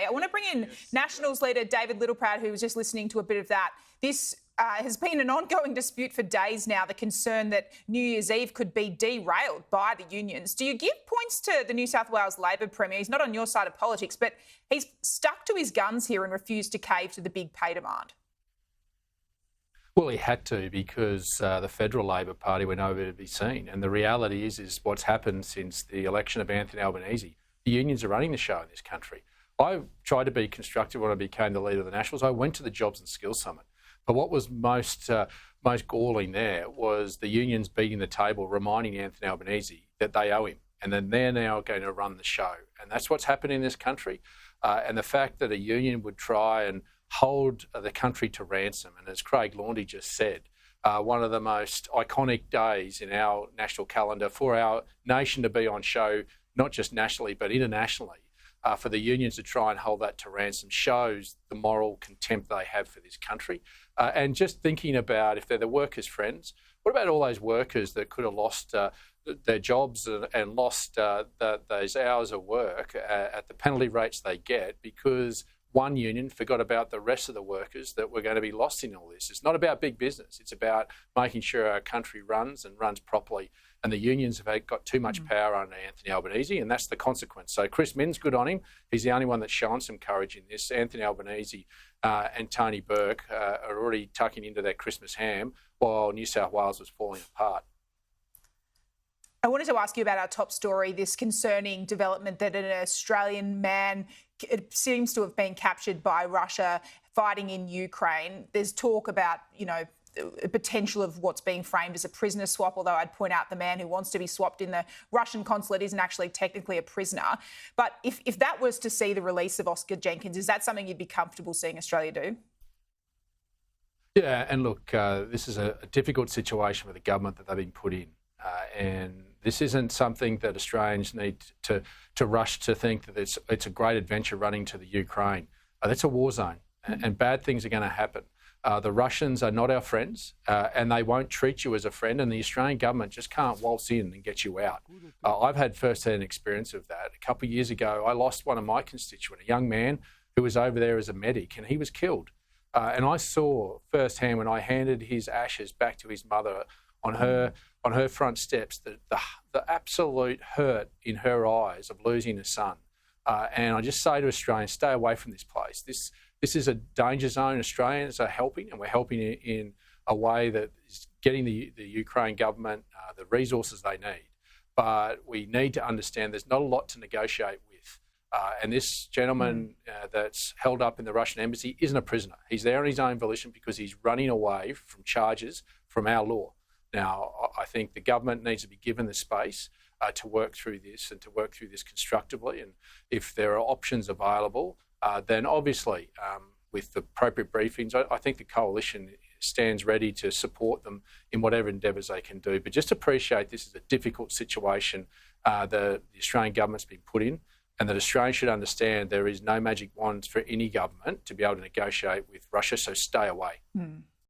I want to bring in Nationals leader David Littleproud, who was just listening to a bit of that. This has been an ongoing dispute for days now, the concern that New Year's Eve could be derailed by the unions. Do you give points to the New South Wales Labor Premier? He's not on your side of politics, but he's stuck to his guns here and refused to cave to the big pay demand. Well, he had to, because the federal Labor Party were nowhere to be seen. And the reality is what's happened since the election of Anthony Albanese. The unions are running the show in this country. I tried to be constructive when I became the leader of the Nationals. I went to the Jobs and Skills Summit. But what was most galling there was the unions beating the table, reminding Anthony Albanese that they owe him, and then they're now going to run the show. And that's what's happened in this country. And the fact that a union would try and hold the country to ransom, and as Craig Laundy just said, one of the most iconic days in our national calendar for our nation to be on show, not just nationally but internationally, for the unions to try and hold that to ransom shows the moral contempt they have for this country. And just thinking about, if they're the workers' friends, what about all those workers that could have lost their jobs and lost those hours of work at the penalty rates they get because one union forgot about the rest of the workers that were going to be lost in all this? It's not about big business. It's about making sure our country runs and runs properly. And the unions have got too much power under Anthony Albanese, and that's the consequence. So Chris Minns, good on him. He's the only one that's shown some courage in this. Anthony Albanese and Tony Burke are already tucking into their Christmas ham while New South Wales was falling apart. I wanted to ask you about our top story, this concerning development that an Australian man seems to have been captured by Russia fighting in Ukraine. There's talk about, potential of what's being framed as a prisoner swap, although I'd point out the man who wants to be swapped in the Russian consulate isn't actually technically a prisoner. But if that was to see the release of Oscar Jenkins, is that something you'd be comfortable seeing Australia do? Yeah, and look, this is a difficult situation for the government that they've been put in. And this isn't something that Australians need to rush to think that it's a great adventure running to the Ukraine. That's a war zone, and bad things are going to happen. The Russians are not our friends, and they won't treat you as a friend, and the Australian government just can't waltz in and get you out. I've had first-hand experience of that. A couple of years ago, I lost one of my constituents, a young man who was over there as a medic, and he was killed. And I saw firsthand when I handed his ashes back to his mother on her front steps, the absolute hurt in her eyes of losing a son. And I just say to Australians, stay away from this place. This is a danger zone. Australians are helping, and we're helping in a way that is getting the Ukraine government the resources they need. But we need to understand there's not a lot to negotiate with. And this gentleman that's held up in the Russian embassy isn't a prisoner. He's there on his own volition because he's running away from charges from our law. Now, I think the government needs to be given the space to work through this and to work through this constructively. And if there are options available, then obviously with the appropriate briefings, I think the coalition stands ready to support them in whatever endeavours they can do. But just appreciate this is a difficult situation that the Australian government's been put in, and that Australians should understand there is no magic wands for any government to be able to negotiate with Russia, so stay away.